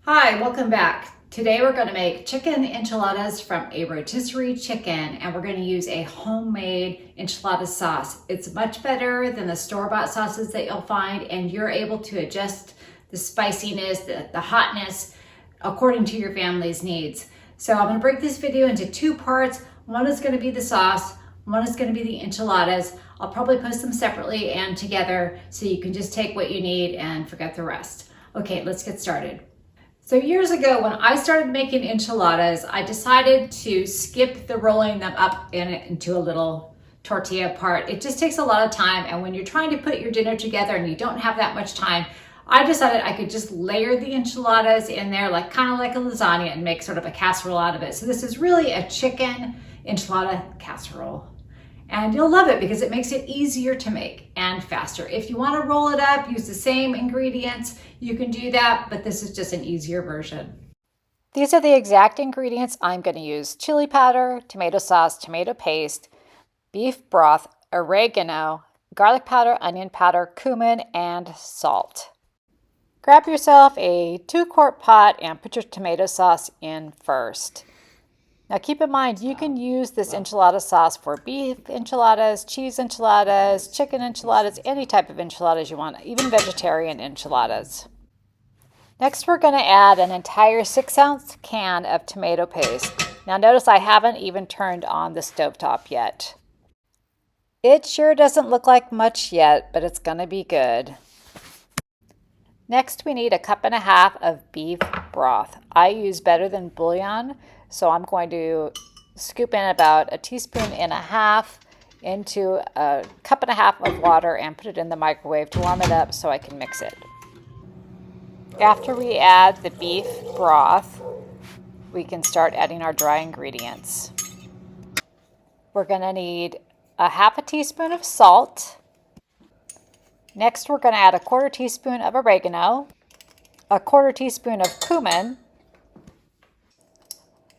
Hi, welcome back. Today we're going to make chicken enchiladas from a rotisserie chicken, and we're going to use a homemade enchilada sauce. It's much better than the store-bought sauces that you'll find, and you're able to adjust the spiciness, the hotness according to your family's needs. So I'm going to break this video into two parts. One is going to be the sauce, one is going to be the enchiladas. I'll probably post them separately and together so you can just take what you need and forget the rest. Okay, let's get started. So years ago, when I started making enchiladas, I decided to skip the rolling them up into a little tortilla part. It just takes a lot of time, and when you're trying to put your dinner together and you don't have that much time, I decided I could just layer the enchiladas in there kind of like a lasagna and make sort of a casserole out of it. So this is really a chicken enchilada casserole. And you'll love it because it makes it easier to make and faster. If you want to roll it up, use the same ingredients, you can do that, but this is just an easier version. These are the exact ingredients I'm going to use: chili powder, tomato sauce, tomato paste, beef broth, oregano, garlic powder, onion powder, cumin, and salt. Grab yourself a 2-quart pot and put your tomato sauce in first. Now keep in mind, you can use this enchilada sauce for beef enchiladas, cheese enchiladas, chicken enchiladas, any type of enchiladas you want, even vegetarian enchiladas. Next, we're going to add an entire 6-ounce can of tomato paste. Now notice I haven't even turned on the stovetop yet. It sure doesn't look like much yet, but it's going to be good. Next, we need 1.5 cups of beef broth. I use better than bouillon, so I'm going to scoop in about 1.5 teaspoons into 1.5 cups of water and put it in the microwave to warm it up so I can mix it. After we add the beef broth, we can start adding our dry ingredients. We're going to need 1/2 teaspoon of salt. Next, we're going to add 1/4 teaspoon of oregano, 1/4 teaspoon of cumin,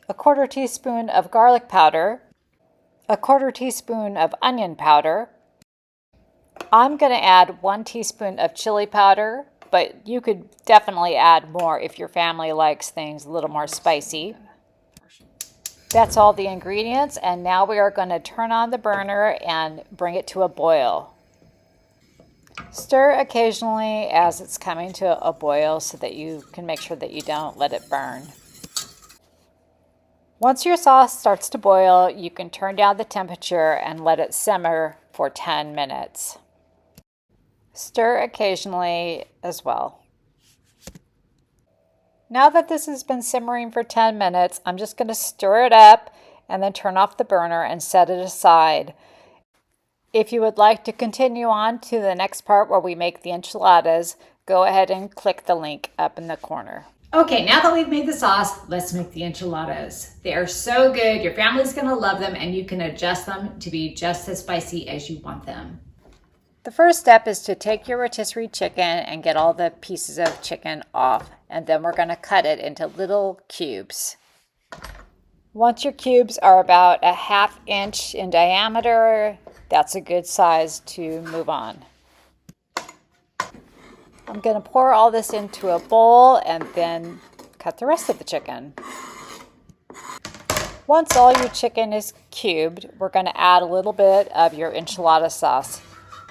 1/4 teaspoon of garlic powder, 1/4 teaspoon of onion powder. I'm going to add 1 teaspoon of chili powder, but you could definitely add more if your family likes things a little more spicy. That's all the ingredients, and now we are going to turn on the burner and bring it to a boil. Stir occasionally as it's coming to a boil so that you can make sure that you don't let it burn. Once your sauce starts to boil, you can turn down the temperature and let it simmer for 10 minutes. Stir occasionally as well. Now that this has been simmering for 10 minutes, I'm just going to stir it up and then turn off the burner and set it aside. If you would like to continue on to the next part where we make the enchiladas, go ahead and click the link up in the corner. Okay, now that we've made the sauce, let's make the enchiladas. They are so good, your family's gonna love them, and you can adjust them to be just as spicy as you want them. The first step is to take your rotisserie chicken and get all the pieces of chicken off, and then we're gonna cut it into little cubes. Once your cubes are about 1/2 inch in diameter, that's a good size to move on. I'm going to pour all this into a bowl and then cut the rest of the chicken. Once all your chicken is cubed, we're going to add a little bit of your enchilada sauce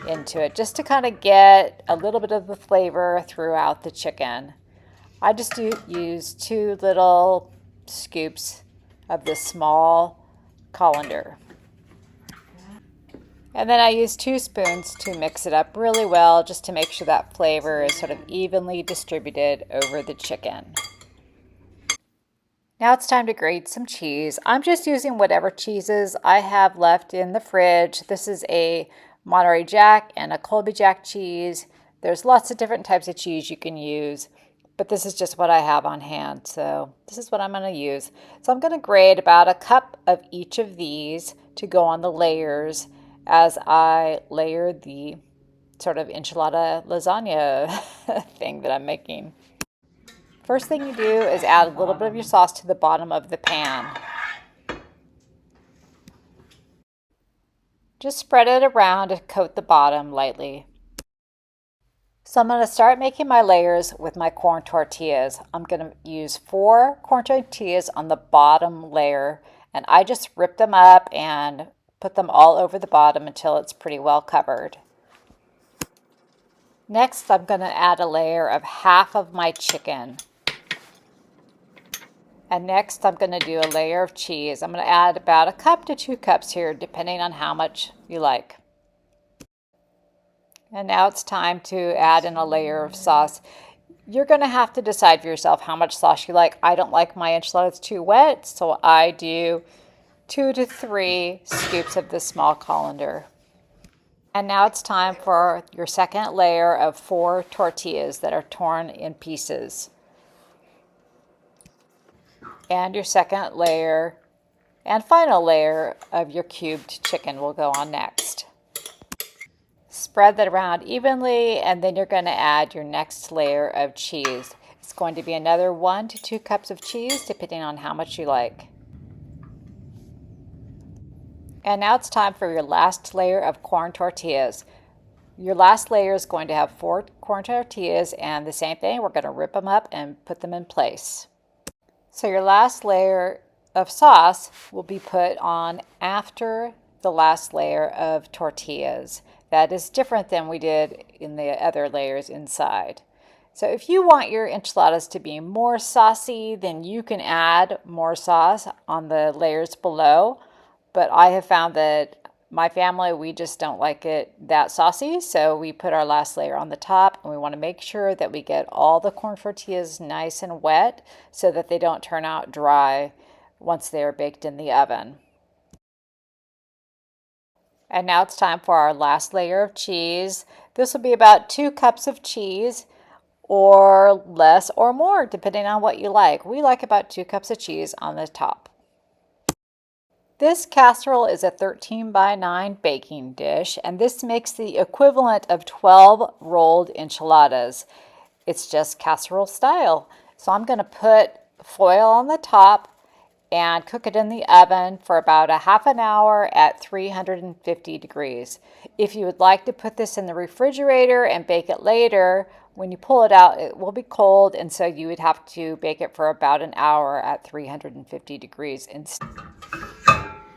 into it just to kind of get a little bit of the flavor throughout the chicken. I just use 2 little scoops of this small colander. And then I use 2 spoons to mix it up really well, just to make sure that flavor is sort of evenly distributed over the chicken. Now it's time to grate some cheese. I'm just using whatever cheeses I have left in the fridge. This is a Monterey Jack and a Colby Jack cheese. There's lots of different types of cheese you can use, but this is just what I have on hand, so this is what I'm going to use. So I'm going to grate about 1 cup of each of these to go on the layers as I layer the sort of enchilada lasagna thing that I'm making. First thing you do is add a little bit of your sauce to the bottom of the pan. Just spread it around to coat the bottom lightly. So I'm going to start making my layers with my corn tortillas. I'm going to use 4 corn tortillas on the bottom layer, and I just rip them up and put them all over the bottom until it's pretty well covered. Next, I'm going to add a layer of half of my chicken. And next, I'm going to do a layer of cheese. I'm going to add about 1 cup to 2 cups here, depending on how much you like. And now it's time to add in a layer of sauce. You're going to have to decide for yourself how much sauce you like. I don't like my enchiladas too wet, so I do 2 to 3 scoops of the small colander. And now it's time for your second layer of 4 tortillas that are torn in pieces. And your second layer and final layer of your cubed chicken will go on next. Spread that around evenly, and then you're going to add your next layer of cheese. It's going to be another 1 to 2 cups of cheese, depending on how much you like. And now it's time for your last layer of corn tortillas. Your last layer is going to have 4 corn tortillas, and the same thing, we're going to rip them up and put them in place. So your last layer of sauce will be put on after the last layer of tortillas. That is different than we did in the other layers inside. So if you want your enchiladas to be more saucy, then you can add more sauce on the layers below. But I have found that my family, we just don't like it that saucy. So we put our last layer on the top, and we want to make sure that we get all the corn tortillas nice and wet so that they don't turn out dry once they are baked in the oven. And now it's time for our last layer of cheese. This will be about 2 cups of cheese, or less or more, depending on what you like. We like about 2 cups of cheese on the top. This casserole is a 13 by 9 baking dish, and this makes the equivalent of 12 rolled enchiladas. It's just casserole style. So I'm going to put foil on the top and cook it in the oven for about a half an hour at 350 degrees. If you would like to put this in the refrigerator and bake it later, when you pull it out, it will be cold, and so you would have to bake it for about an hour at 350 degrees instead.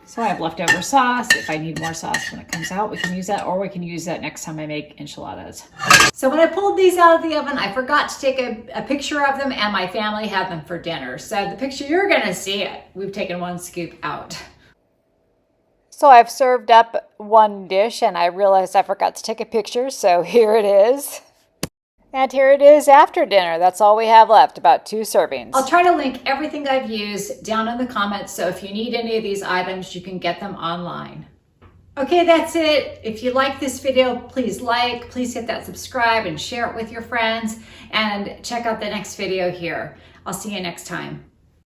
So I have leftover sauce. If I need more sauce when it comes out, we can use that, or we can use that next time I make enchiladas. So when I pulled these out of the oven, I forgot to take a picture of them, and my family had them for dinner. So the picture you're gonna see, we've taken 1 scoop out. So I've served up 1 dish, and I realized I forgot to take a picture, so here it is. And here it is after dinner. That's all we have left, about 2 servings. I'll try to link everything I've used down in the comments, so if you need any of these items, you can get them online. Okay, that's it. If you like this video, please please hit that subscribe and share it with your friends, and check out the next video here. I'll see you next time.